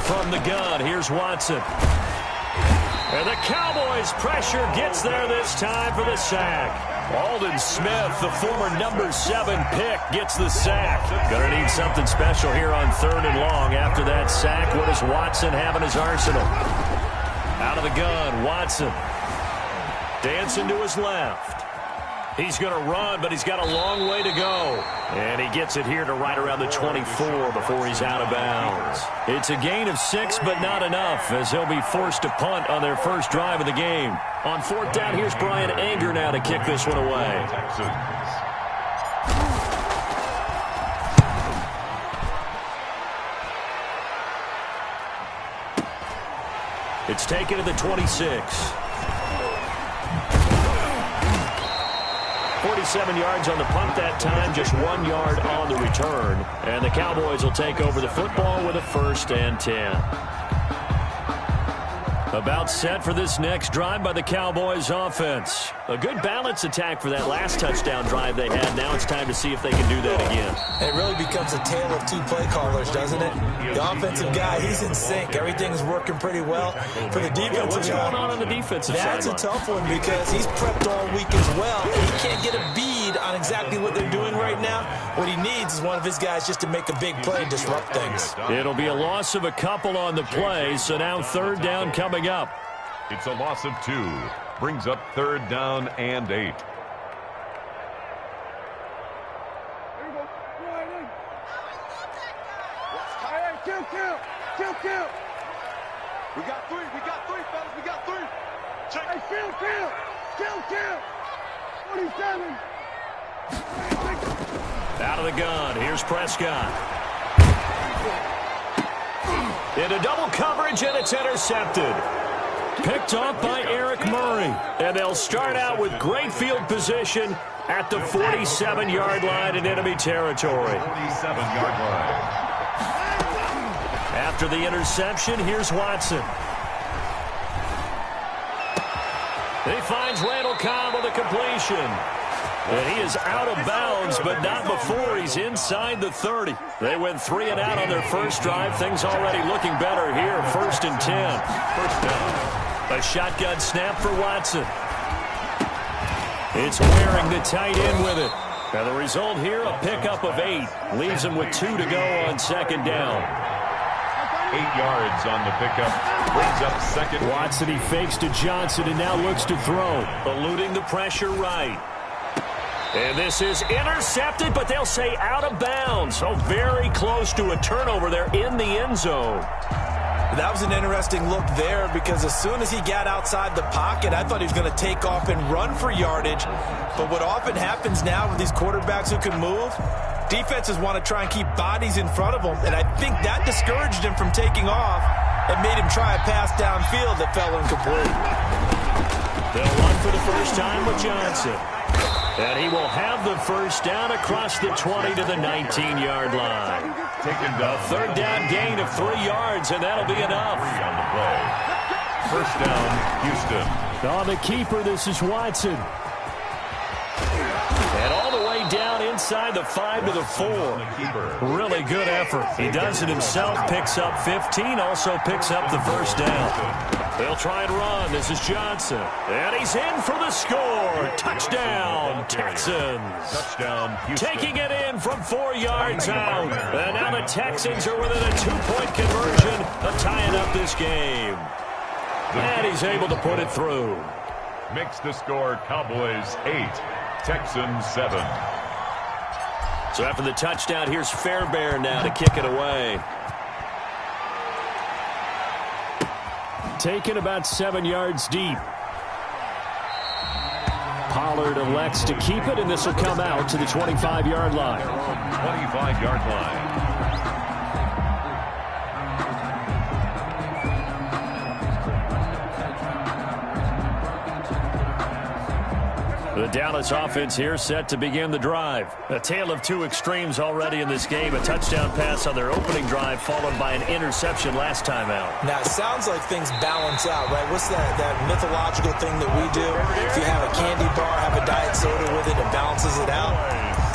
From the gun, here's Watson. And the Cowboys' pressure gets there this time for the sack. Aldon Smith, the former number 7 pick, gets the sack. Gonna need something special here on 3rd and long. After that sack, what does Watson have in his arsenal? Out of the gun, Watson. Dancing to his left. He's going to run, but he's got a long way to go. And he gets it here to right around the 24 before he's out of bounds. It's a gain of 6, but not enough, as they'll be forced to punt on their first drive of the game. On 4th down, here's Brian Anger now to kick this one away. It's taken to the 26. 47 yards on the punt that time, just 1 yard on the return. And the Cowboys will take over the football with a 1st and 10. About set for this next drive by the Cowboys offense. A good balance attack for that last touchdown drive they had. Now it's time to see if they can do that again. It really becomes a tale of 2 play callers, doesn't it? The offensive guy, he's in sync. Everything's working pretty well. For the defensive guy, what's going on the defensive side? That's a tough one because he's prepped all week as well. He can't get a bead on exactly what they're doing right now. What he needs is one of his guys just to make a big play and disrupt things. It'll be a loss of a couple on the play, so now 3rd down coming up. It's a loss of 2. Brings up 3rd down and 8. Kill. We got 3, fellas, we got 3. Check. Hey, kill. 47. Out of the gun, here's Prescott. Into double coverage, and it's intercepted. Picked off by Eric Murray. And they'll start out with great field position at the 47-yard line in enemy territory. 47-yard line. After the interception, here's Watson. He finds Randall Cobb with a completion. And he is out of bounds, but not before he's inside the 30. They went 3 and out on their first drive. Things already looking better here. 1st and 10. First down. A shotgun snap for Watson. It's wearing the tight end with it. And the result here, a pickup of 8. Leaves him with 2 to go on 2nd down. 8 yards on the pickup. Brings up 2nd. Watson, he fakes to Johnson and now looks to throw. Eluding the pressure right. And this is intercepted, but they'll say out of bounds. So very close to a turnover there in the end zone. That was an interesting look there because as soon as he got outside the pocket, I thought he was going to take off and run for yardage. But what often happens now with these quarterbacks who can move, defenses want to try and keep bodies in front of them, and I think that discouraged him from taking off and made him try a pass downfield that fell incomplete. They'll run for the first time with Johnson. And he will have the first down across the 20 to the 19-yard line. A 3rd down gain of 3 yards, and that'll be enough. On the play. First down, Houston. On the keeper, this is Watson. And all the way down inside the 5 to the 4. Really good effort. He does it himself, picks up 15, also picks up the first down. They'll try and run. This is Johnson. And he's in for the score. Touchdown, Texans. Touchdown, Houston. Taking it in from 4 yards out. And now the Texans are within a 2-point conversion of tying up this game. And he's able to put it through. Makes the score Cowboys 8, Texans 7. So after the touchdown, here's Fairbairn now to kick it away. Taken about 7 yards deep. Pollard elects to keep it, and this will come out to the 25-yard line. 25-yard line. The Dallas offense here set to begin the drive. A tale of 2 extremes already in this game. A touchdown pass on their opening drive followed by an interception last time out. Now, it sounds like things balance out, right? What's that mythological thing that we do? If you have a candy bar, have a diet soda with it, it balances it out.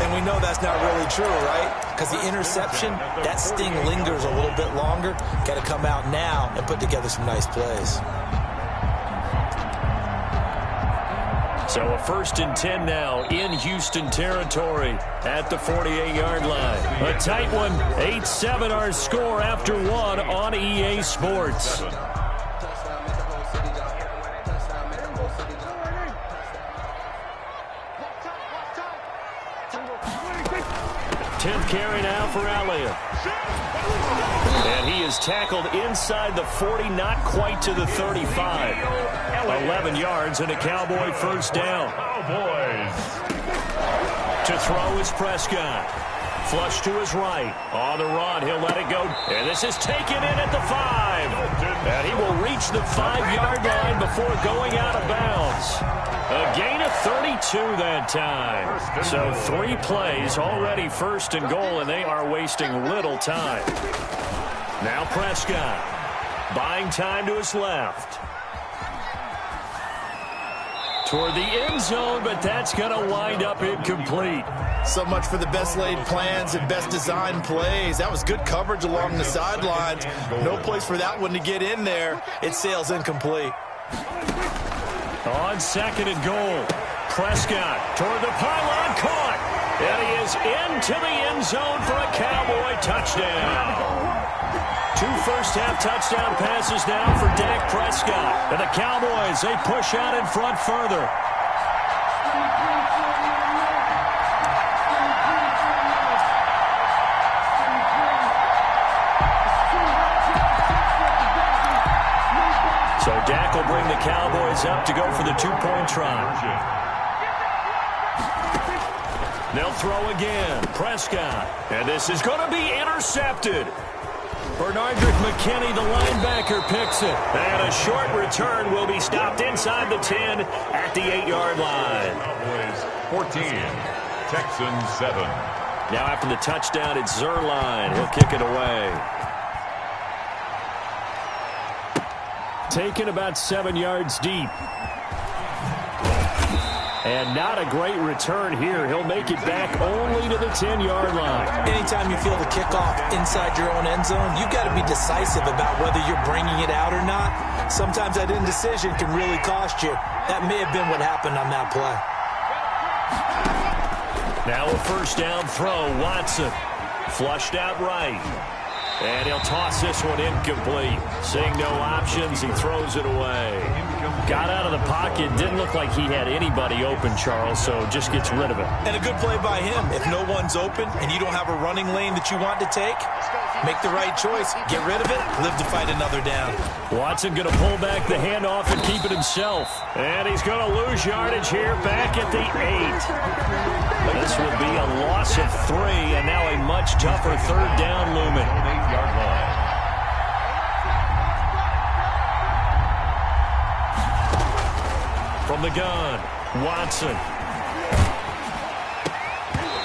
And we know that's not really true, right? Because the interception, that sting lingers a little bit longer. Got to come out now and put together some nice plays. So a 1st and 10 now in Houston territory at the 48-yard line. A tight one, 8-7 our score after one on EA Sports. 10th carry now for Elliott. And he is tackled inside the 40, not quite to the 35. 11 yards and a Cowboy first down. Cowboys. To throw is Prescott. Flush to his right. On the run, he'll let it go. And this is taken in at the 5. And he will reach the 5-yard line before going out of bounds. A gain of 32 that time. So 3 plays, already 1st and goal, and they are wasting little time. Now Prescott, buying time to his left. Toward the end zone, but that's going to wind up incomplete. So much for the best laid plans and best designed plays. That was good coverage along the sidelines. No place for that one to get in there. It sails incomplete. On 2nd and goal, Prescott toward the pylon, caught. And he is into the end zone for a Cowboy touchdown. 2 first-half touchdown passes now for Dak Prescott. And the Cowboys, they push out in front further. So Dak will bring the Cowboys up to go for the 2-point try. They'll throw again. Prescott. And this is going to be intercepted. Bernardrick McKinney, the linebacker, picks it. And a short return will be stopped inside the 10 at the 8-yard line. Cowboys 14, Texans 7. Now after the touchdown, it's Zerline. He'll kick it away. Taken about 7 yards deep. And not a great return here. He'll make it back only to the 10-yard line. Anytime you feel the kickoff inside your own end zone, you've got to be decisive about whether you're bringing it out or not. Sometimes that indecision can really cost you. That may have been what happened on that play. Now a 1st down throw. Watson flushed out right. And he'll toss this one incomplete. Seeing no options, he throws it away. Got out of the pocket. Didn't look like he had anybody open, Charles, so just gets rid of it. And a good play by him. If no one's open and you don't have a running lane that you want to take, make the right choice. Get rid of it. Live to fight another down. Watson going to pull back the handoff and keep it himself. And he's going to lose yardage here back at the 8. This will be a loss of 3, and now a much tougher 3rd down looming. 8-yard line. From the gun, Watson.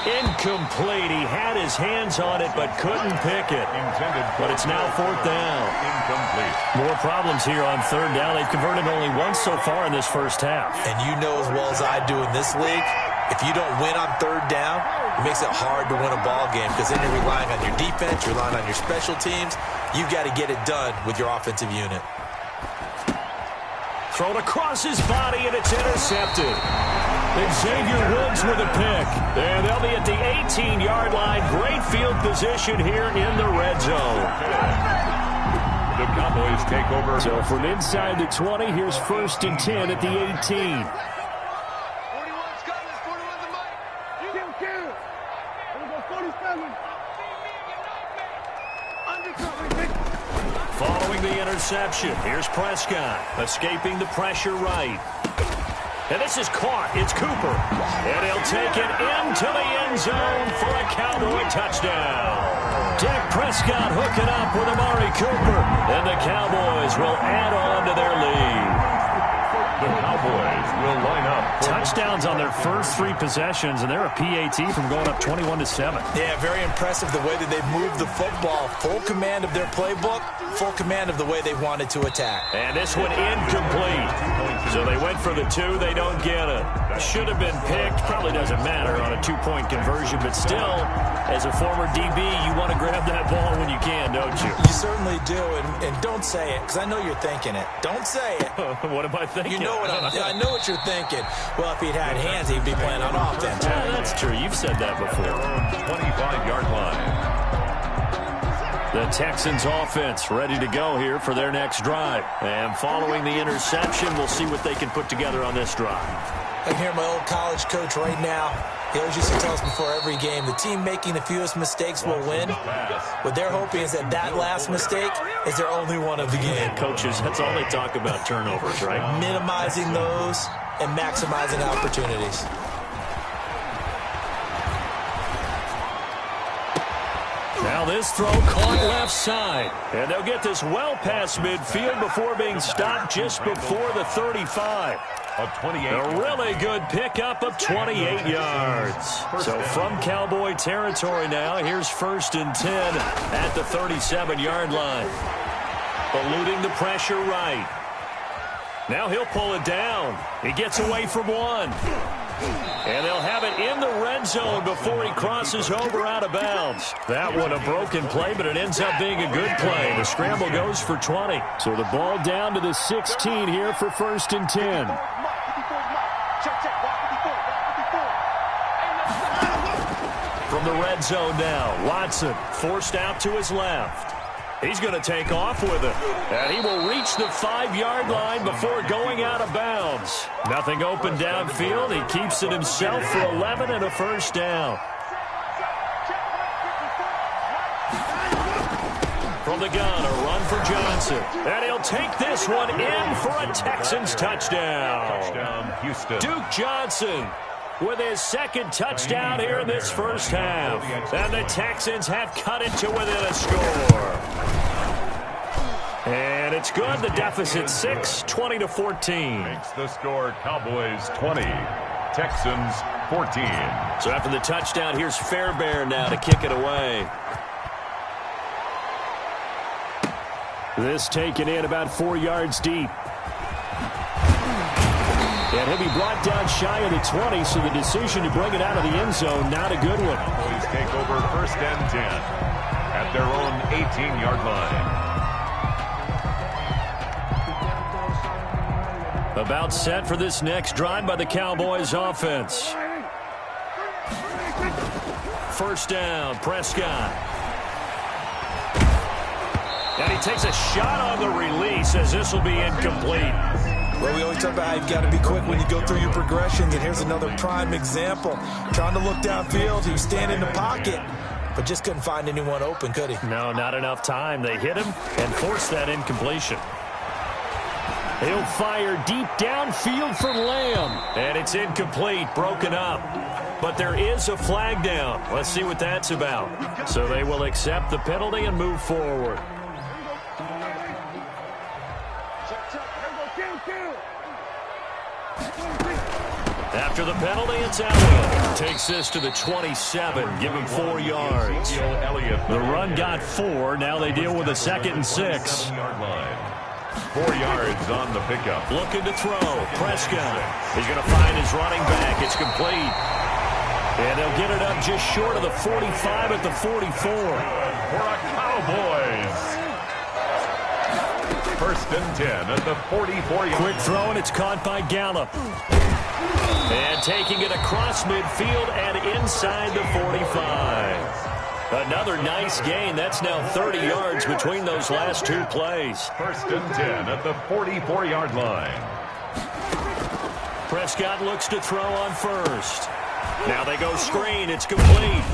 Incomplete. He had his hands on it but couldn't pick it. But it's now 4th down. Incomplete. More problems here on 3rd down. They've converted only once so far in this first half. And you know as well as I do in this league, if you don't win on 3rd down, it makes it hard to win a ball game because then you're relying on your defense, you're relying on your special teams. You've got to get it done with your offensive unit. Thrown across his body, and it's intercepted. Xavier Woods with a pick. And they'll be at the 18-yard line. Great field position here in the red zone. The Cowboys take over. So from inside the 20, here's 1st and 10 at the 18. Following the interception, here's Prescott, escaping the pressure right. And this is caught. It's Cooper. And he'll take it into the end zone for a Cowboy touchdown. Dak Prescott hooking up with Amari Cooper. And the Cowboys will add on to their lead. The Cowboys will line up. Touchdowns on their first 3 possessions, and they're a PAT from going up 21-7. Yeah, very impressive the way that they've moved the football. Full command of their playbook, full command of the way they wanted to attack. And this one incomplete. So they went for the 2, they don't get it. Should have been picked. Probably doesn't matter on a two-point conversion, but still, as a former DB, you want to grab that ball when you can, don't you? You certainly do, and don't say it, because I know you're thinking it. Don't say it. What am I thinking? You know what I know what you're thinking. Well, if he'd had hands, he'd be playing on offense. Yeah, that's true. You've said that before. 25-yard line. The Texans offense ready to go here for their next drive. And following the interception, we'll see what they can put together on this drive. I can hear my old college coach right now. He always used to tell us before every game, the team making the fewest mistakes will win. What they're hoping is that last mistake is their only one of the game. Coaches, that's all they talk about, turnovers, right? Minimizing those and maximizing opportunities. Now this throw caught left side. And they'll get this well past midfield before being stopped just before the 35. A really good pickup of 28 yards. So from Cowboy territory now, here's 1st and 10 at the 37-yard line. Eluding the pressure right. Now he'll pull it down. He gets away from one. And they'll have it in the red zone before he crosses over out of bounds. That one a broken play, but it ends up being a good play. The scramble goes for 20. So the ball down to the 16 here for 1st and 10. From the red zone now, Watson forced out to his left. He's going to take off with it. And he will reach the 5-yard line before going out of bounds. Nothing open downfield. He keeps it himself for 11 and a first down. From the gun, a run for Johnson. And he'll take this one in for a Texans touchdown. Touchdown, Houston. Duke Johnson with his 2nd touchdown here in this first half. And the Texans have cut it to within a score. And it's good. The deficit 6, 20-14. Makes the score Cowboys 20, Texans 14. So after the touchdown, here's Fairbairn now to kick it away. This taken in about 4 yards deep. And he'll be brought down shy of the 20, so the decision to bring it out of the end zone, not a good one. Cowboys take over 1st and 10 at their own 18-yard line. About set for this next drive by the Cowboys offense. 1st down, Prescott. And he takes a shot on the release as this will be incomplete. Well, we always talk about how you've got to be quick when you go through your progressions, and here's another prime example. Trying to look downfield, he was standing in the pocket, but just couldn't find anyone open, could he? No, not enough time. They hit him and forced that incompletion. He'll fire deep downfield for Lamb. And it's incomplete, broken up. But there is a flag down. Let's see what that's about. So they will accept the penalty and move forward. After the penalty, it's Elliott. Takes this to the 27, give him 4 yards. The run got 4. Now they deal with a 2nd and 6. 4 yards on the pickup. Looking to throw. Prescott. He's going to find his running back. It's complete. And they'll get it up just short of the 45 at the 44. For a Cowboys. 1st and 10 at the 44-yard line. Quick throw, and it's caught by Gallup. And taking it across midfield and inside the 45. Another nice gain. That's now 30 yards between those last 2 plays. 1st and 10 at the 44-yard line. Prescott looks to throw on 1st. Now they go screen. It's complete.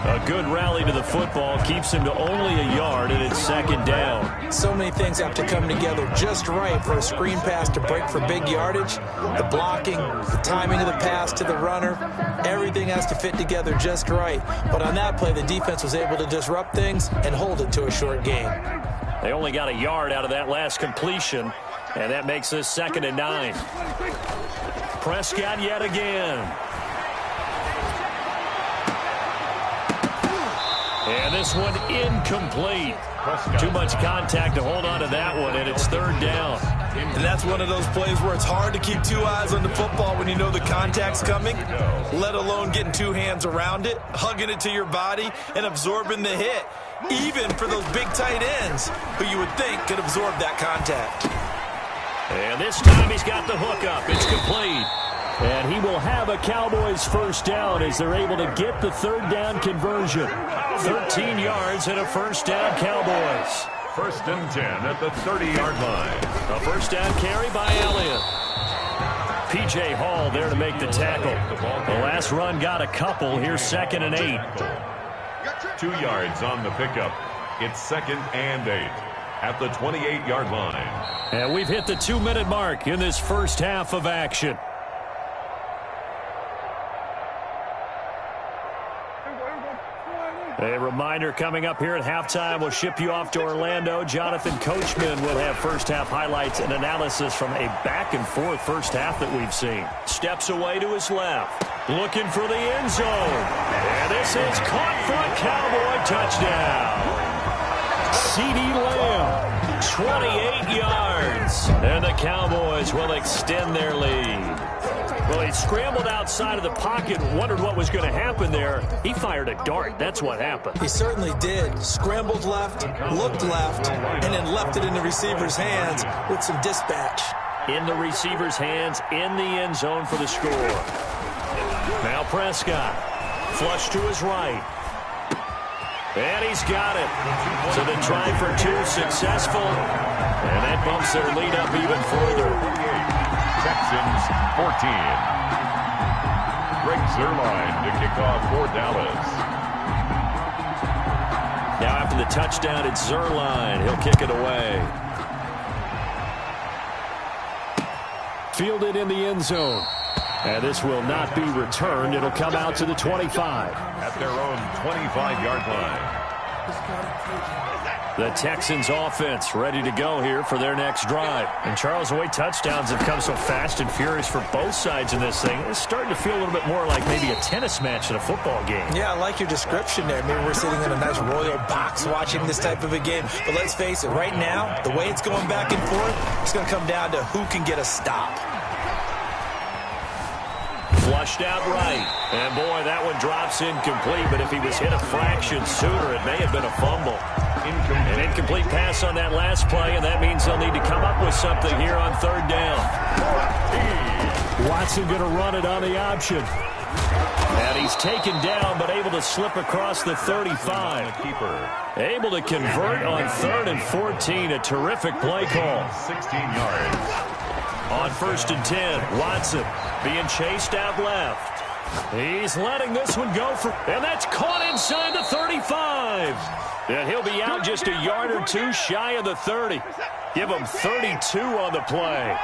A good rally to the football keeps him to only a yard, and it's 2nd down. So many things have to come together just right for a screen pass to break for big yardage. The blocking, the timing of the pass to the runner, everything has to fit together just right. But on that play, the defense was able to disrupt things and hold it to a short gain. They only got a yard out of that last completion, and that makes this 2nd and 9. Prescott yet again. And this one incomplete. Too much contact to hold on to that one, and it's third down. And that's one of those plays where it's hard to keep two eyes on the football when you know the contact's coming, let alone getting two hands around it, hugging it to your body, and absorbing the hit, even for those big tight ends who you would think could absorb that contact. And this time he's got the hook up. It's complete. And he will have a Cowboys first down as they're able to get the third down conversion. 13 yards and a first down, Cowboys. 1st and 10 at the 30-yard line. A first down carry by Elliott. P.J. Hall there to make the tackle. The last run got a couple. Here's 2nd and 8. 2 yards on the pickup. It's 2nd and 8 at the 28-yard line. And we've hit the 2-minute mark in this first half of action. A reminder coming up here at halftime. We'll ship you off to Orlando. Jonathan Coachman will have first half highlights and analysis from a back-and-forth first half that we've seen. Steps away to his left. Looking for the end zone. And this is caught for a Cowboy touchdown. CeeDee Lamb, 28 yards. And the Cowboys will extend their lead. Well, he scrambled outside of the pocket, wondered what was going to happen there. He fired a dart. That's what happened. He certainly did. Scrambled left, looked left, and then left it in the receiver's hands with some dispatch. In the receiver's hands, in the end zone for the score. Now Prescott, flush to his right. And he's got it. So the try for two successful. And that bumps their lead up even further. Texans 14. Greg Zuerlein to kick off for Dallas. Now after the touchdown, it's Zuerlein. He'll kick it away. Fielded in the end zone. And this will not be returned. It'll come out to the 25. At their own 25-yard line. The Texans offense ready to go here for their next drive. And Charles, the way touchdowns have come so fast and furious for both sides in this thing, it's starting to feel a little bit more like maybe a tennis match in a football game. Yeah, I like your description there. Maybe we're sitting in a nice royal box watching this type of a game. But let's face it, right now, the way it's going back and forth, it's going to come down to who can get a stop. Flushed out right. And boy, that one drops incomplete. But if he was hit a fraction sooner, it may have been a fumble. An incomplete pass on that last play, and that means they'll need to come up with something here on third down. Watson going to run it on the option. And he's taken down, but able to slip across the 35. Able to convert on 3rd and 14. A terrific play call. 16 yards. On 1st and 10, Watson being chased out left. He's letting this one go for, and that's caught inside the 35. And he'll be out just a yard or two shy of the 30. Give him 32 on the play.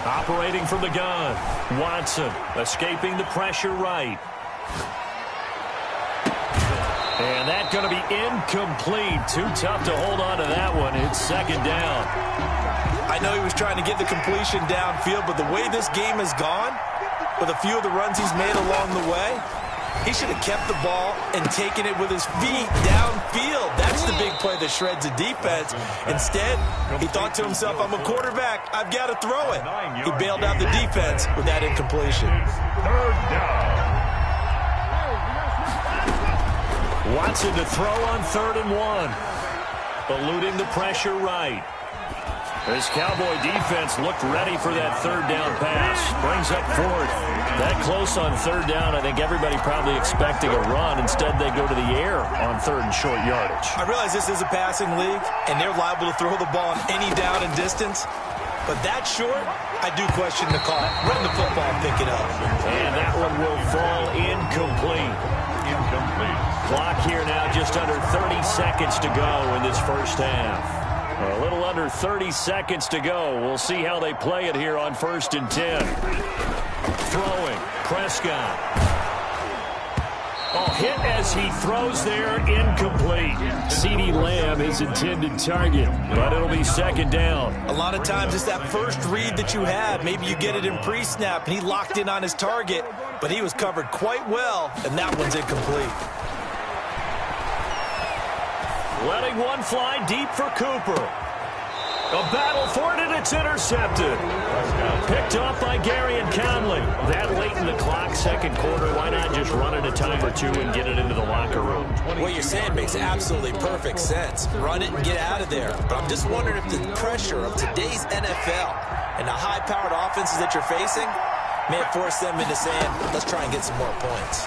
Operating from the gun, Watson escaping the pressure right. And that's going to be incomplete. Too tough to hold on to that one. It's 2nd down. I know he was trying to get the completion downfield, but the way this game has gone, with a few of the runs he's made along the way, he should have kept the ball and taken it with his feet downfield. That's the big play that shreds a defense. Instead, he thought to himself, I'm a quarterback. I've got to throw it. He bailed out the defense with that incompletion. 3rd down. Watson to throw on 3rd and 1. Eluding the pressure right. This Cowboy defense looked ready for that 3rd down pass. Brings up 4th. That close on 3rd down, I think everybody probably expecting a run. Instead, they go to the air on 3rd and short yardage. I realize this is a passing league, and they're liable to throw the ball on any down and distance. But that short, I do question the call. Run the football and pick it up. And that one will fall incomplete. Clock here now just under 30 seconds to go in this first half. A little under 30 seconds to go. We'll see how they play it here on 1st and 10. Throwing, Prescott. Oh, hit as he throws there, incomplete. CeeDee Lamb, his intended target, but it'll be 2nd down. A lot of times it's that first read that you have. Maybe you get it in pre-snap, and he locked in on his target, but but he was covered quite well, and that one's incomplete. Letting one fly deep for Cooper. A battle for it, and it's intercepted. Picked off by Gary and Conley. That late in the clock, second quarter, why not just run it a time or two and get it into the locker room? What you're saying makes absolutely perfect sense. Run it and get out of there. But I'm just wondering if the pressure of today's NFL and the high-powered offenses that you're facing may have forced them into saying, let's try and get some more points.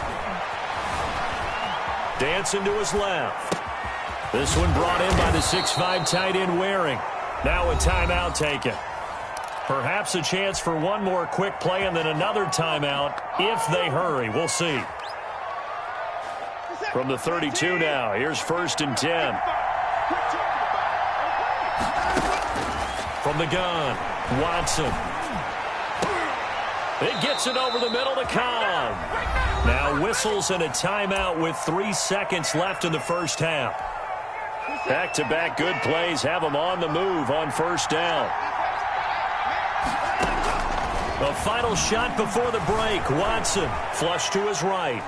Dancing to his left. This one brought in by the 6'5" tight end Waring. Now a timeout taken. Perhaps a chance for one more quick play and then another timeout if they hurry. We'll see. From the 32 now, here's 1st and 10. From the gun, Watson. It gets it over the middle to Cobb. Now whistles and a timeout with 3 seconds left in the first half. Back-to-back good plays have them on the move on 1st down. The final shot before the break. Watson flush to his right.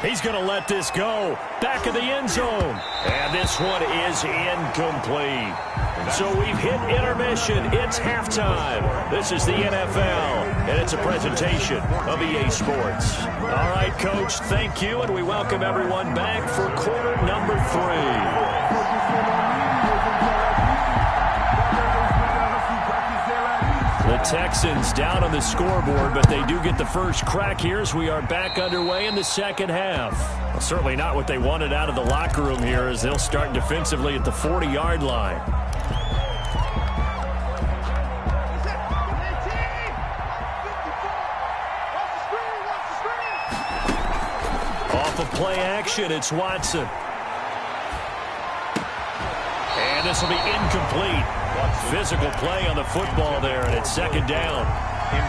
He's going to let this go. Back of the end zone. And this one is incomplete. So we've hit intermission. It's halftime. This is the NFL, and it's a presentation of EA Sports. All right, Coach, thank you, and we welcome everyone back for quarter number 3. The Texans down on the scoreboard, but they do get the first crack here as we are back underway in the second half. Well, certainly not what they wanted out of the locker room here as they'll start defensively at the 40-yard line. Off of play action, it's Watson. And this will be incomplete. Physical play on the football there, and it's 2nd down.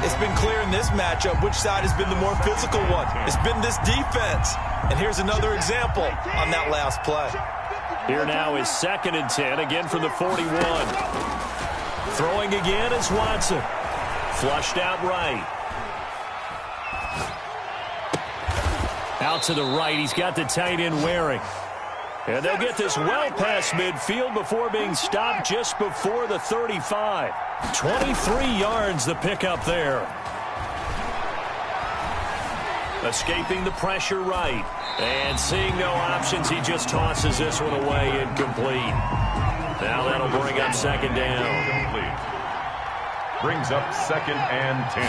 It's been clear in this matchup which side has been the more physical one. It's been this defense. And here's another example on that last play. Here now is 2nd and 10, again from the 41. Throwing again is Watson. Flushed out right. Out to the right, he's got the tight end Waring. And they'll get this well past midfield before being stopped just before the 35. 23 yards the pickup there. Escaping the pressure right. And seeing no options, he just tosses this one away, incomplete. Now that'll bring up 2nd down. Complete. Brings up 2nd and 10.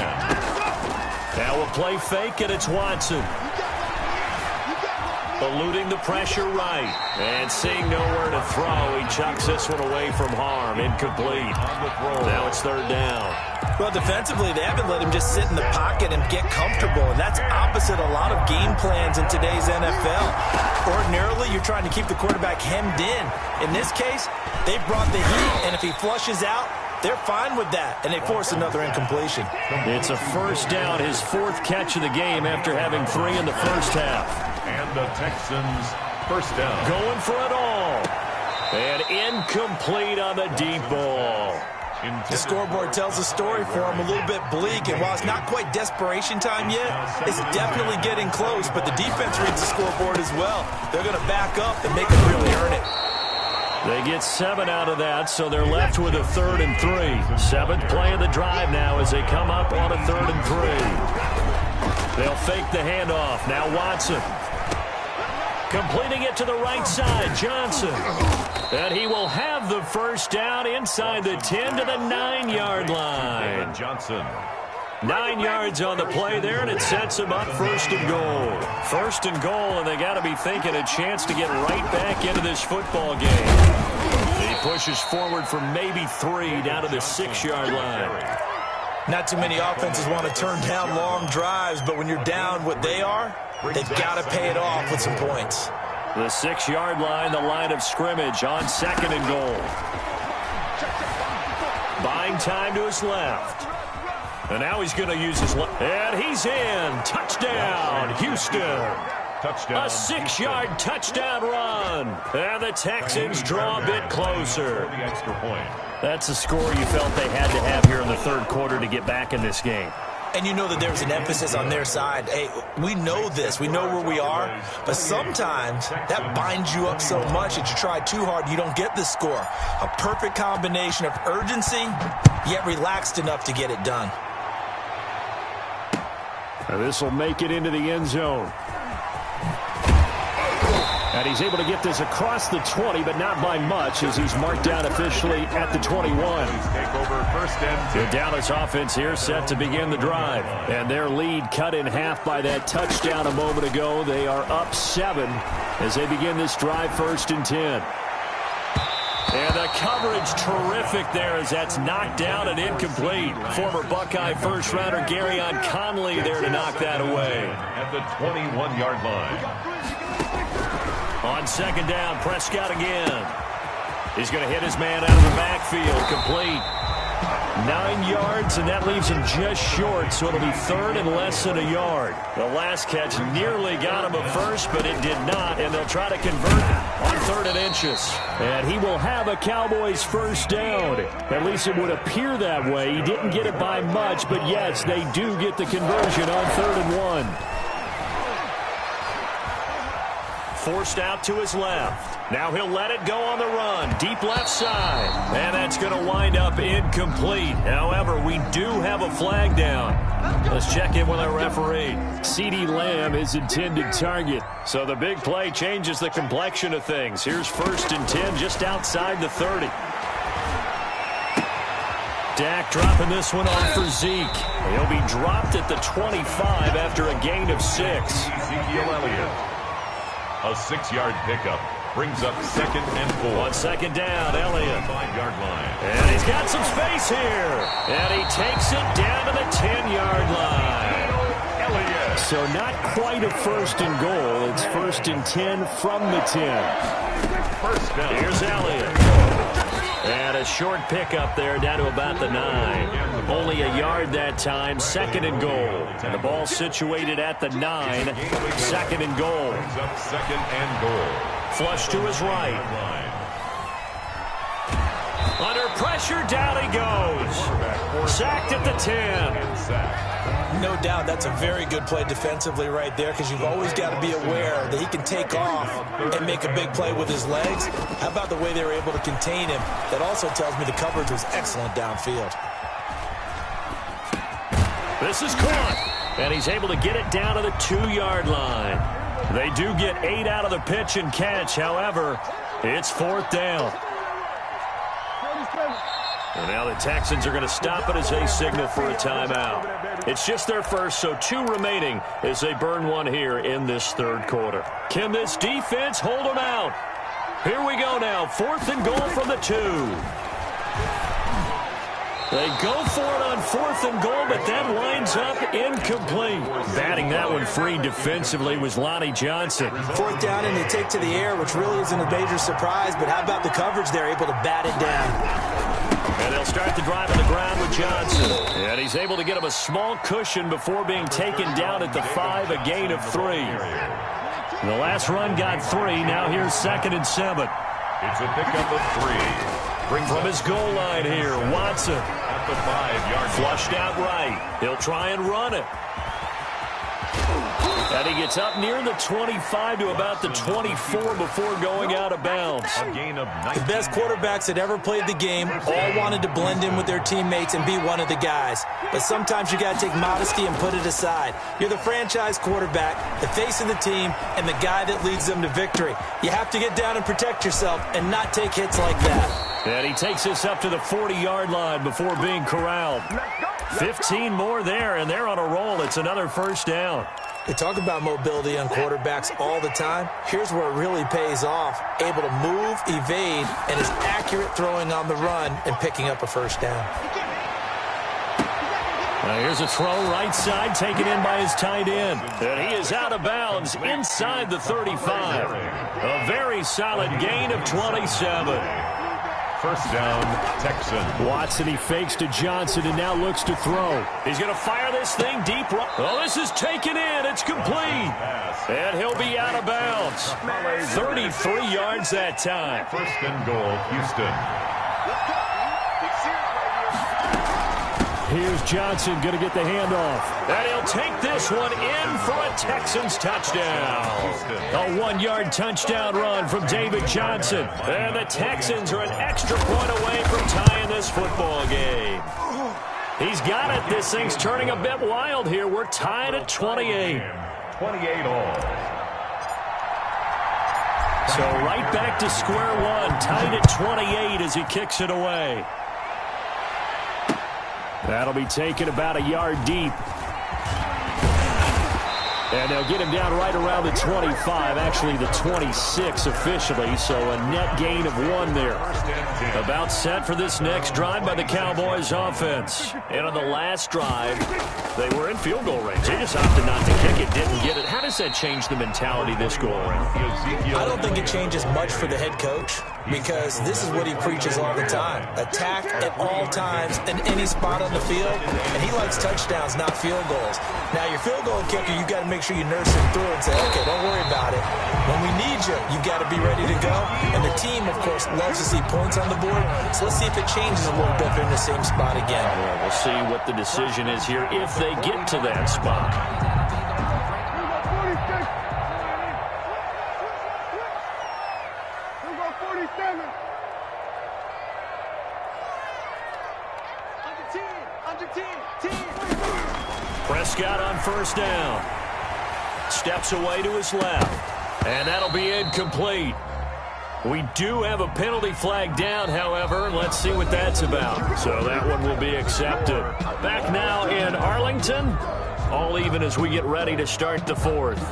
Now a play fake, and it's Watson. Eluding the pressure right. And seeing nowhere to throw, he chucks this one away from harm. Incomplete. Now it's 3rd down. Well, defensively, they haven't let him just sit in the pocket and get comfortable, and that's opposite a lot of game plans in today's NFL. Ordinarily, you're trying to keep the quarterback hemmed in. In this case, they brought the heat, and if he flushes out, they're fine with that, and they force another incompletion. It's a 1st down, his 4th catch of the game after having 3 in the first half. And the Texans, 1st down. Going for it all. And incomplete on the deep ball. The scoreboard tells the story for him, a little bit bleak, and while it's not quite desperation time yet, it's definitely getting close, but the defense reads the scoreboard as well. They're going to back up and make them really earn it. They get 7 out of that, so they're left with a 3rd and 3. 7th play of the drive now as they come up on a 3rd and 3. They'll fake the handoff. Now Watson. Completing it to the right side, Johnson. And he will have the 1st down inside the 10 to the 9-yard line. Johnson. 9 yards on the play there, and it sets him up 1st and goal. 1st and goal, and they got to be thinking a chance to get right back into this football game. He pushes forward for maybe 3 down to the 6-yard line. Not too many offenses want to turn down long drives, but when you're down what they are, they've got to pay it off with some points. The 6-yard line, the line of scrimmage on 2nd and goal. Buying time to his left. And now he's going to use his left. And he's in. Touchdown, Houston. Touchdown. A 6-yard touchdown run. And the Texans draw a bit closer. The extra point. That's a score you felt they had to have here in the 3rd quarter to get back in this game. And you know that there's an emphasis on their side. Hey, we know this. We know where we are. But sometimes that binds you up so much that you try too hard, you don't get the score. A perfect combination of urgency, yet relaxed enough to get it done. This will make it into the end zone. And he's able to get this across the 20, but not by much, as he's marked down officially at the 21. Take over first and 10. The Dallas offense here set to begin the drive. And their lead cut in half by that touchdown a moment ago. They are up 7 as they begin this drive, 1st and 10. And the coverage terrific there as that's knocked down and incomplete. Former Buckeye first-rounder Garyon Conley there to knock that away. At the 21-yard line. On 2nd down, Prescott again. He's going to hit his man out of the backfield. Complete. 9 yards, and that leaves him just short, so it'll be 3rd and less than a yard. The last catch nearly got him a first, but it did not, and they'll try to convert on 3rd and inches. And he will have a Cowboys first down. At least it would appear that way. He didn't get it by much, but yes, they do get the conversion on 3rd and 1. Forced out to his left. Now he'll let it go on the run. Deep left side. And that's going to wind up incomplete. However, we do have a flag down. Let's check in with our referee. CeeDee Lamb, his intended target. So the big play changes the complexion of things. Here's 1st and 10 just outside the 30. Dak dropping this one off for Zeke. He'll be dropped at the 25 after a gain of 6. Ezekiel Elliott. A 6-yard pickup brings up 2nd and 4. On 2nd down, Elliott. 5-yard line. And he's got some space here. And he takes it down to the 10-yard line. Elliott. So not quite a 1st and goal. It's 1st and 10 from the 10. First down. Here's Elliott. And a short pickup there down to about the 9. Only a yard that time. 2nd and goal. And the ball situated at the 9. 2nd and goal. Brings up 2nd and goal. Flush to his right. Under pressure, down he goes. Sacked at the 10. No doubt that's a very good play defensively right there, because you've always got to be aware that he can take off and make a big play with his legs. How about the way they were able to contain him? That also tells me the coverage was excellent downfield. This is caught, and he's able to get it down to the 2-yard line. They do get 8 out of the pitch and catch. However, it's 4th down. And now the Texans are going to stop it as they signal for a timeout. It's just their first, so 2 remaining as they burn one here in this 3rd quarter. Can this defense hold them out? Here we go now. 4th and goal from the 2. They go for it on 4th and goal, but that winds up incomplete. Batting that one free defensively was Lonnie Johnson. 4th down, and they take to the air, which really isn't a major surprise, but how about the coverage there, able to bat it down? And they'll start the drive on the ground with Johnson. And he's able to get him a small cushion before being taken down at the 5, a gain of 3. The last run got 3. Now here's 2nd and 7. It's a pickup of 3. Brings from his goal line here, Watson. At the 5-yard line. Flushed out right. He'll try and run it. And he gets up near the 25 to about the 24 before going out of bounds. A gain of 19. The best quarterbacks that ever played the game all wanted to blend in with their teammates and be one of the guys. But sometimes you got to take modesty and put it aside. You're the franchise quarterback, the face of the team, and the guy that leads them to victory. You have to get down and protect yourself and not take hits like that. And he takes this up to the 40-yard line before being corralled. 15 more there, and they're on a roll. It's another 1st down. They talk about mobility on quarterbacks all the time. Here's where it really pays off. Able to move, evade, and is accurate throwing on the run and picking up a 1st down. Now here's a throw right side taken in by his tight end. And he is out of bounds inside the 35. A very solid gain of 27. 1st down, Texans. Watson, he fakes to Johnson and now looks to throw. He's going to fire this thing deep. Oh, this is taken in. It's complete. And he'll be out of bounds. 33 yards that time. 1st and goal, Houston. Here's Johnson going to get the handoff. And he'll take this one in for a Texans touchdown. A 1-yard touchdown run from David Johnson. And the Texans are an extra point away from tying this football game. He's got it. This thing's turning a bit wild here. We're tied at 28. 28 all. So right back to square one, tied at 28 as he kicks it away. That'll be taken about a yard deep. And they'll get him down right around the 25, actually the 26 officially, so a net gain of 1 there. About set for this next drive by the Cowboys offense. And on the last drive, they were in field goal range. They just opted not to kick it, didn't get it. How does that change the mentality this go around? I don't think it changes much for the head coach because this is what he preaches all the time. Attack at all times in any spot on the field, and he likes touchdowns, not field goals. Now, your field goal kicker, you got to make sure you nurse him through and say, okay, don't worry about it. When we need you, you got to be ready to go. And the team, of course, loves to see points on the board. So let's see if it changes a little bit if they're in the same spot again. Well, we'll see what the decision is here if they get to that spot. Prescott on first down. Steps away to his left. And that'll be incomplete. We do have a penalty flag down, however. Let's see what that's about. So that one will be accepted. Back now in Arlington. All even as we get ready to start the fourth.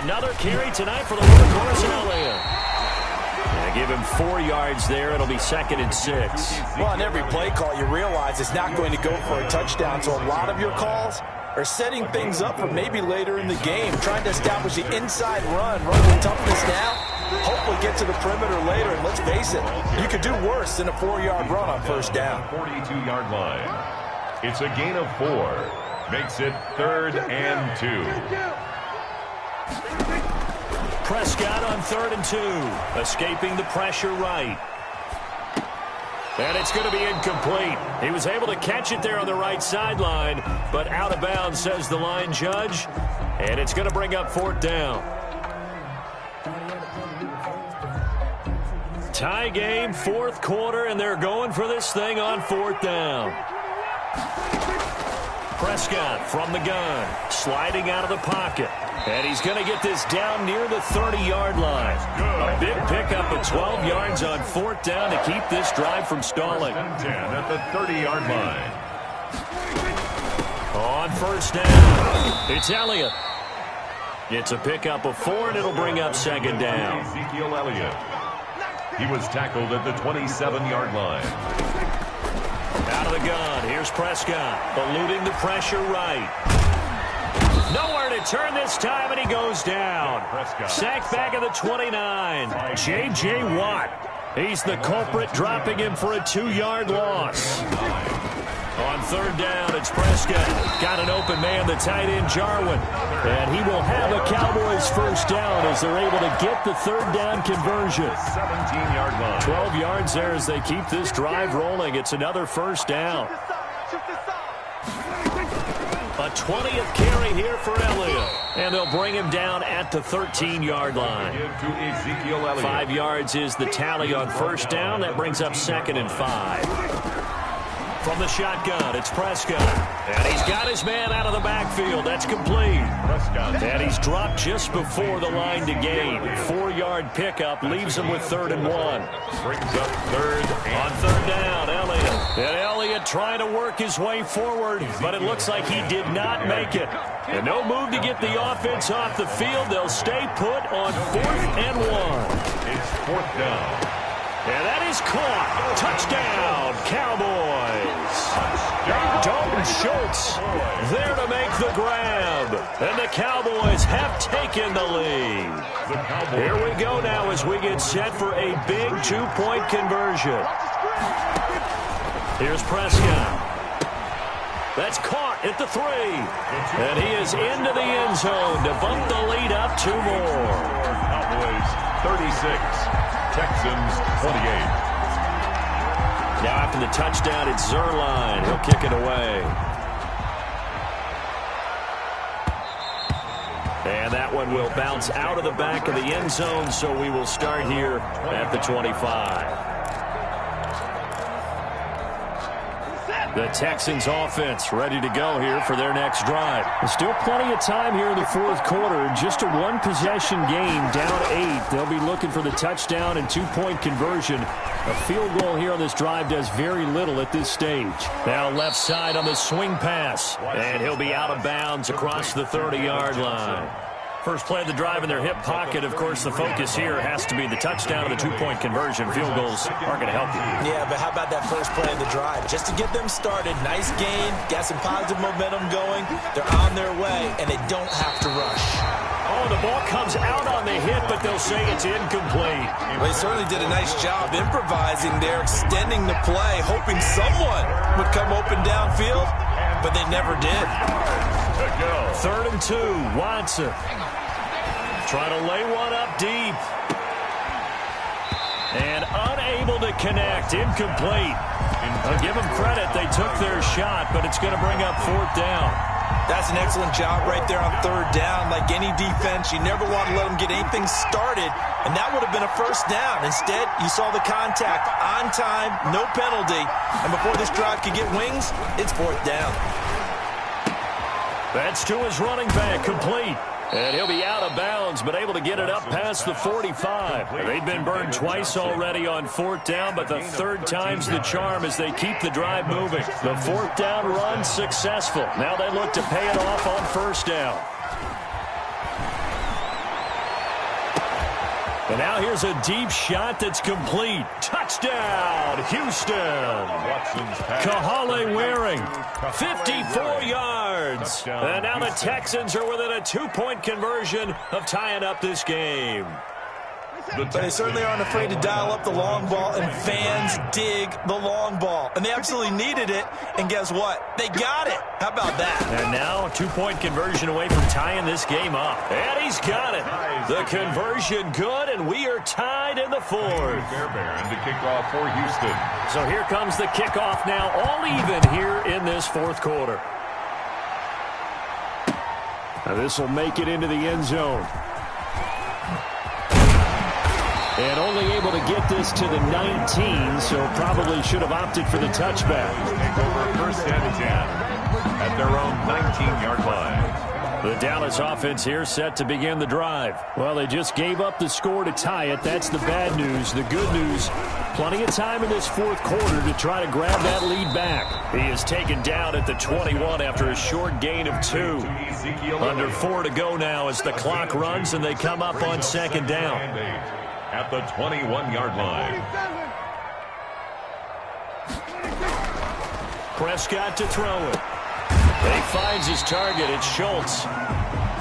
Another carry tonight for the workhorse Elliott. Give him 4 yards there. It'll be 2nd and 6. Well, on every play call, you realize it's not going to go for a touchdown. So a lot of your calls are setting things up for maybe later in the game, trying to establish the inside run with toughness now. Hopefully get to the perimeter later. And let's face it, you could do worse than a 4-yard run on first down. 42-yard line. It's a gain of 4. Makes it 3rd and 2. Prescott on 3rd and 2. Escaping the pressure right. And it's going to be incomplete. He was able to catch it there on the right sideline, but out of bounds, says the line judge. And it's going to bring up 4th down. Tie game, 4th quarter, and they're going for this thing on 4th down. Prescott from the gun, sliding out of the pocket. And he's going to get this down near the 30-yard line. A big pickup of 12 yards on 4th down to keep this drive from stalling. 10 at the 30-yard line. On first down, it's Elliott. It's a pickup of 4, and it'll bring up 2nd down. Ezekiel Elliott. He was tackled at the 27-yard line. Out of the gun, here's Prescott, eluding the pressure right. Nowhere to turn this time, and he goes down. Sacked back at the 29. J.J. Watt. He's the culprit, dropping him for a 2-yard loss. On 3rd down, it's Prescott. Got an open man, the tight end, Jarwin. And he will have a Cowboys first down as they're able to get the 3rd down conversion. 17-yard line. 12 yards there as they keep this drive rolling. It's another first down. A 20th carry here for Elliott. And they'll bring him down at the 13-yard line. 5 yards is the tally on first down. That brings up 2nd and 5. From the shotgun, it's Prescott. And he's got his man out of the backfield. That's complete. And he's dropped just before the line to gain. 4-yard pickup leaves him with 3rd and 1. Brings up 3rd on 3rd down, Elliott. And Elliott trying to work his way forward, but it looks like he did not make it. And no move to get the offense off the field. They'll stay put on 4th and 1. It's 4th down. And that is caught. Touchdown, Cowboys. Dalton Schultz there to make the grab. And the Cowboys have taken the lead. Here we go now as we get set for a big 2-point conversion. Here's Prescott. That's caught at the 3. And he is into the end zone to bump the lead up 2 more. Cowboys 36, Texans 28. Now after the touchdown, it's Zerline. He'll kick it away. And that one will bounce out of the back of the end zone, so we will start here at the 25. The Texans offense ready to go here for their next drive. There's still plenty of time here in the fourth quarter. Just a one-possession game, down 8. They'll be looking for the touchdown and 2-point conversion. A field goal here on this drive does very little at this stage. Now left side on the swing pass. And he'll be out of bounds across the 30-yard line. First play of the drive in their hip pocket. Of course, the focus here has to be the touchdown and the 2-point conversion. Field goals aren't going to help you. Yeah, but how about that first play of the drive? Just to get them started, nice gain, got some positive momentum going. They're on their way, and they don't have to rush. Oh, the ball comes out on the hit, but they'll say it's incomplete. Well, they certainly did a nice job improvising there, extending the play, hoping someone would come open downfield, but they never did. 3rd and 2, Watson. Trying to lay one up deep. And unable to connect. Incomplete. I'll give them credit. They took their shot, but it's going to bring up 4th down. That's an excellent job right there on 3rd down. Like any defense, you never want to let them get anything started, and that would have been a 1st down. Instead, you saw the contact on time, no penalty, and before this drive could get wings, it's 4th down. That's to his running back, complete. And he'll be out of bounds, but able to get it up past the 45. They've been burned twice already on 4th down, but the 3rd time's the charm as they keep the drive moving. The 4th down run successful. Now they look to pay it off on 1st down. And now here's a deep shot that's complete. Touchdown, Houston. Kahale Waring, 54 yards. And now the Texans are within a 2-point conversion of tying up this game. But they certainly aren't afraid to dial up the long ball, and fans dig the long ball. And they absolutely needed it, and guess what? They got it. How about that? And now a 2-point conversion away from tying this game up. And he's got it. The conversion good, and we are tied in the 4th. Fairbairn to kick off for Houston. So here comes the kickoff now, all even here in this 4th quarter. Now this will make it into the end zone. And only able to get this to the 19, so probably should have opted for the touchback. Take over 1st and 10 at their own 19-yard line. The Dallas offense here set to begin the drive. Well, they just gave up the score to tie it. That's the bad news. The good news, plenty of time in this 4th quarter to try to grab that lead back. He is taken down at the 21 after a short gain of 2. Under 4 to go now as the clock runs and they come up on 2nd down. At the 21-yard line. Prescott to throw it. He finds his target. It's Schultz.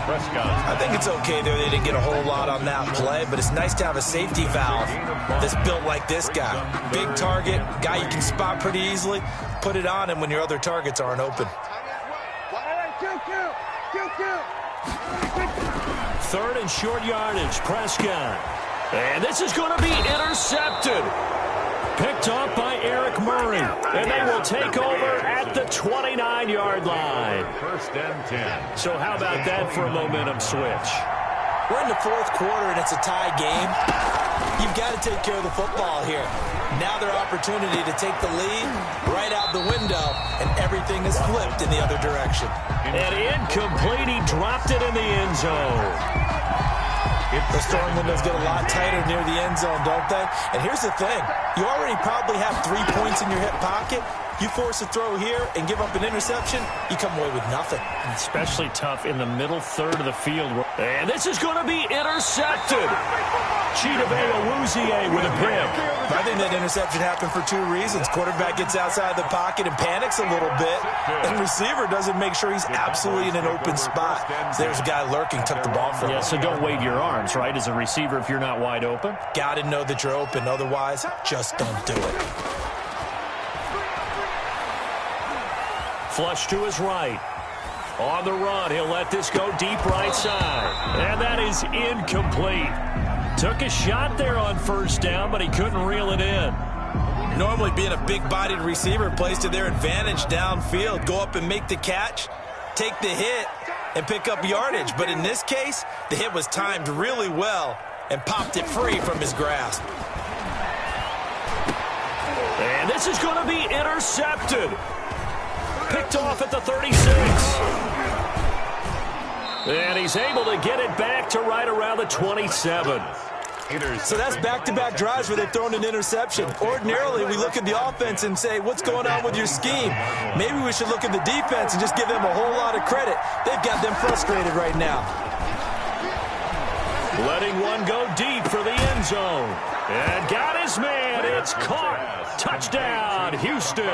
Prescott. I think it's okay there. They didn't get a whole lot on that play, but it's nice to have a safety valve that's built like this guy. Big target, guy you can spot pretty easily. Put it on him when your other targets aren't open. 3rd and short yardage. Prescott. And this is going to be intercepted. Picked off by Eric Murray. And they will take over at the 29-yard line. 1st and 10. So how about that for a momentum switch? We're in the 4th quarter, and it's a tie game. You've got to take care of the football here. Now their opportunity to take the lead right out the window, and everything is flipped in the other direction. And incomplete. He dropped it in the end zone. The scoring windows get a lot tighter near the end zone, don't they? And here's the thing. You already probably have 3 points in your hip pocket. You force a throw here and give up an interception, you come away with nothing. Especially tough in the middle 3rd of the field. And this is going to be intercepted. Chidobe Awuzie with a pick. I think that interception happened for 2 reasons. Quarterback gets outside the pocket and panics a little bit. And receiver doesn't make sure he's absolutely in an open spot. There's a guy lurking, took the ball from him. Yeah, so don't wave your arms, right, as a receiver if you're not wide open. Got to know that you're open. Otherwise, just don't do it. Flush to his right. On the run, he'll let this go deep right side. And that is incomplete. Took a shot there on first down, but he couldn't reel it in. Normally being a big-bodied receiver plays to their advantage downfield. Go up and make the catch, take the hit, and pick up yardage. But in this case, the hit was timed really well and popped it free from his grasp. And this is going to be intercepted. Picked off at the 36. And he's able to get it back to right around the 27. So that's back-to-back drives where they've thrown an interception. Ordinarily, we look at the offense and say, what's going on with your scheme? Maybe we should look at the defense and just give them a whole lot of credit. They've got them frustrated right now. Letting one go deep for the end zone. And got his man. It's caught. Touchdown, Houston.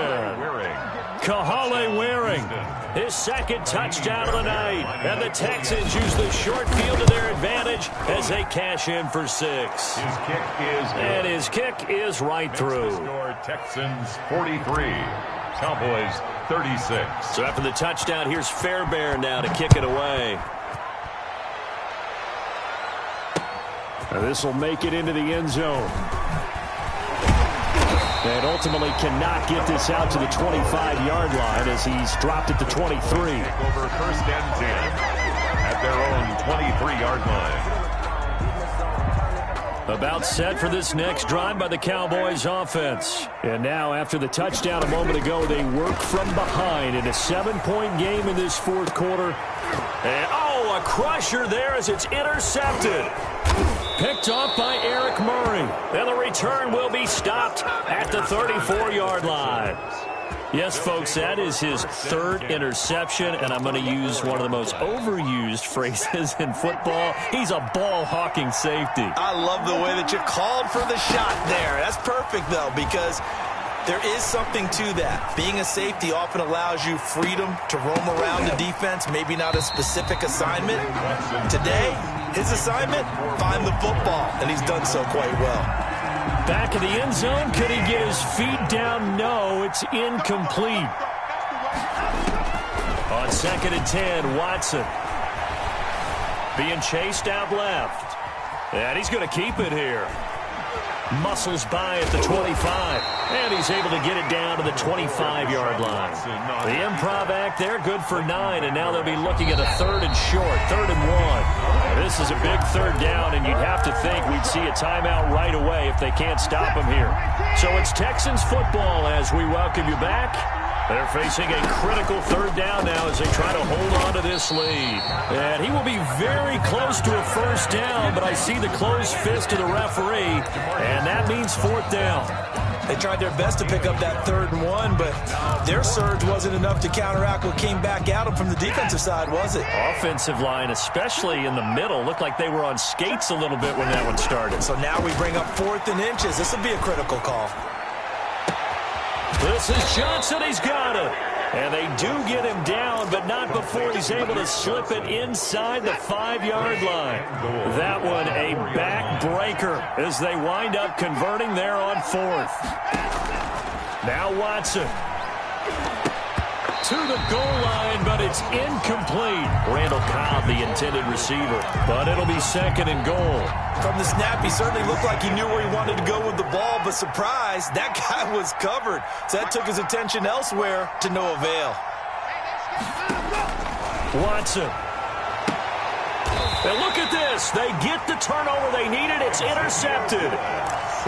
Kahale Waring, his second touchdown of the night. And the Texans use the short field to their advantage as they cash in for 6. His kick is right through. Texans 43, Cowboys 36. So after the touchdown, here's Fairbairn now to kick it away. Now this will make it into the end zone. And ultimately cannot get this out to the 25-yard line as he's dropped at the 23. Over first and 10 at their own 23-yard line. About set for this next drive by the Cowboys offense. And now after the touchdown a moment ago, they work from behind in a 7-point game in this fourth quarter. And a crusher there as it's intercepted. Picked off by Eric Murray. And the return will be stopped at the 34-yard line. Yes, folks, that is his third interception, and I'm going to use one of the most overused phrases in football. He's a ball-hawking safety. I love the way that you called for the shot there. That's perfect, though, because there is something to that. Being a safety often allows you freedom to roam around the defense, maybe not a specific assignment. Today, his assignment, find the football, and he's done so quite well. Back in the end zone, could he get his feet down? No, it's incomplete. On 2nd and 10, Watson being chased out left. And he's going to keep it here. Muscles by at the 25. And he's able to get it down to the 25-yard line. The improv act there, good for 9. And now they'll be looking at a 3rd and short, 3rd and 1. This is a big 3rd down, and you'd have to think we'd see a timeout right away if they can't stop him here. So it's Texans football as we welcome you back. They're facing a critical 3rd down now as they try to hold on to this lead. And he will be very close to a 1st down, but I see the closed fist of the referee, and that means 4th down. They tried their best to pick up that 3rd and 1, but their surge wasn't enough to counteract what came back at them from the defensive side, was it? Offensive line, especially in the middle, looked like they were on skates a little bit when that one started. So now we bring up 4th and inches. This will be a critical call. This is Johnson. He's got it. And they do get him down, but not before he's able to slip it inside the 5-yard line. That one a backbreaker as they wind up converting there on 4th. Now Watson to the goal line, but it's incomplete. Randall Cobb, the intended receiver, but it'll be 2nd and goal. From the snap, he certainly looked like he knew where he wanted to go with the ball, but surprise, that guy was covered. So that took his attention elsewhere to no avail. Watson. And look at this. They get the turnover they needed. It's intercepted.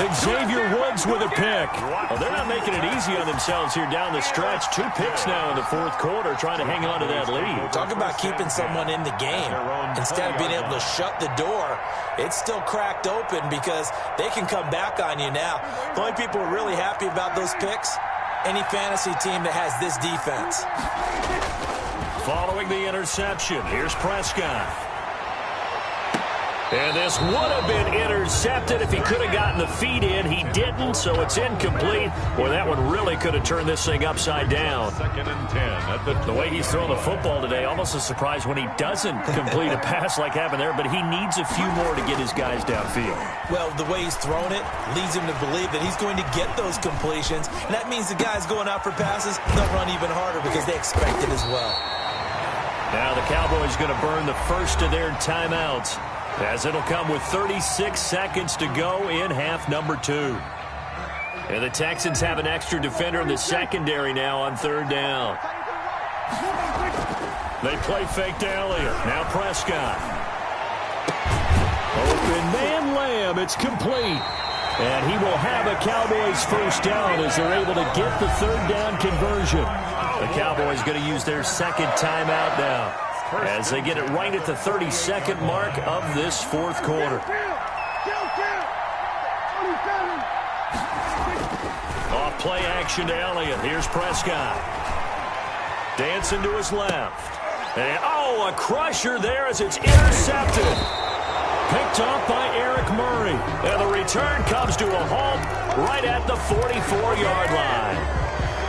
Xavier Woods with a pick. Well, they're not making it easy on themselves here down the stretch. 2 picks now in the 4th quarter trying to hang on to that lead. Talk about keeping someone in the game. Instead of being able to shut the door, it's still cracked open because they can come back on you now. The only people who are really happy about those picks, any fantasy team that has this defense. Following the interception, here's Prescott. And this would have been intercepted if he could have gotten the feet in. He didn't, so it's incomplete. Boy, that one really could have turned this thing upside down. 2nd and 10 at The way he's throwing the football today, almost a surprise when he doesn't complete a pass like happened there, but he needs a few more to get his guys downfield. Well, the way he's thrown it leads him to believe that he's going to get those completions, and that means the guys going out for passes, they'll run even harder because they expect it as well. Now the Cowboys going to burn the first of their timeouts, as it'll come with 36 seconds to go in half number 2. And the Texans have an extra defender in the secondary now on 3rd down. They play fake to Elliott. Now Prescott. Open man Lamb. It's complete. And he will have a Cowboys first down as they're able to get the 3rd down conversion. The Cowboys going to use their 2nd timeout now, as they get it right at the 32nd mark of this 4th quarter. Off play action to Elliott. Here's Prescott. Dancing to his left. And, a crusher there as it's intercepted. Picked off by Eric Murray. And the return comes to a halt right at the 44-yard line.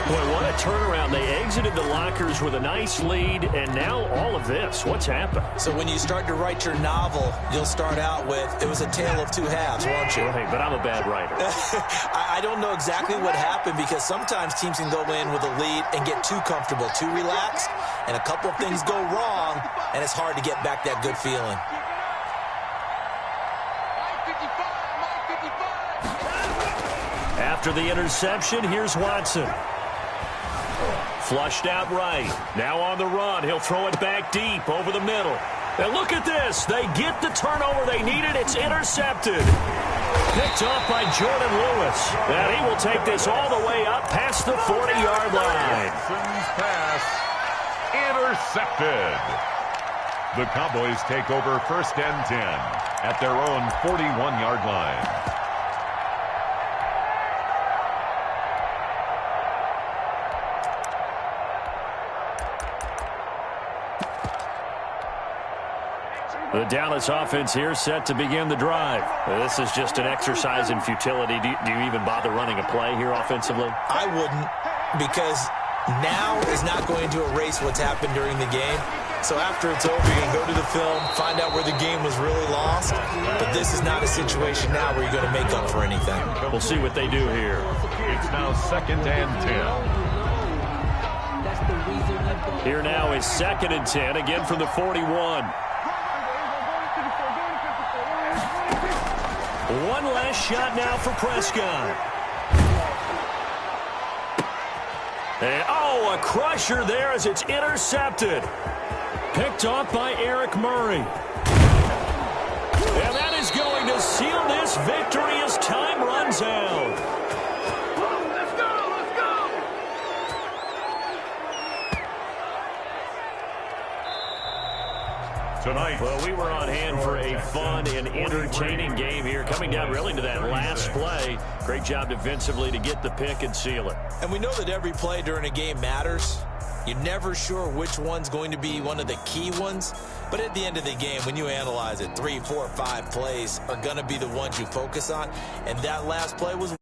Boy, what a turnaround. They exited the lockers with a nice lead, and now all of this. What's happened? So when you start to write your novel, you'll start out with, it was a tale of 2 halves, won't you? Right, but I'm a bad writer. I don't know exactly what happened, because sometimes teams can go in with a lead and get too comfortable, too relaxed, and a couple of things go wrong, and it's hard to get back that good feeling. After the interception, here's Watson. Flushed out right. Now on the run. He'll throw it back deep over the middle. And look at this. They get the turnover they needed. It's intercepted. Picked off by Jordan Lewis. And he will take this all the way up past the 40-yard line. pass intercepted. The Cowboys take over 1st and 10 at their own 41-yard line. The Dallas offense here set to begin the drive. This is just an exercise in futility. Do you even bother running a play here offensively? I wouldn't, because now is not going to erase what's happened during the game. So after it's over, you can go to the film, find out where the game was really lost. But this is not a situation now where you're going to make up for anything. We'll see what they do here. It's now 2nd and 10. Here now is 2nd and 10, again from the 41. One last shot now for Prescott. And, a crusher there as it's intercepted. Picked off by Eric Murray. And that is going to seal this victory as time runs out. Let's go, let's go. Tonight, Well, we were on hand for a fun and entertaining game here, coming down really to that last play. Great job defensively to get the pick and seal it. And we know that every play during a game matters. You're never sure which one's going to be one of the key ones. But at the end of the game, when you analyze it, 3, 4, 5 plays are going to be the ones you focus on. And that last play was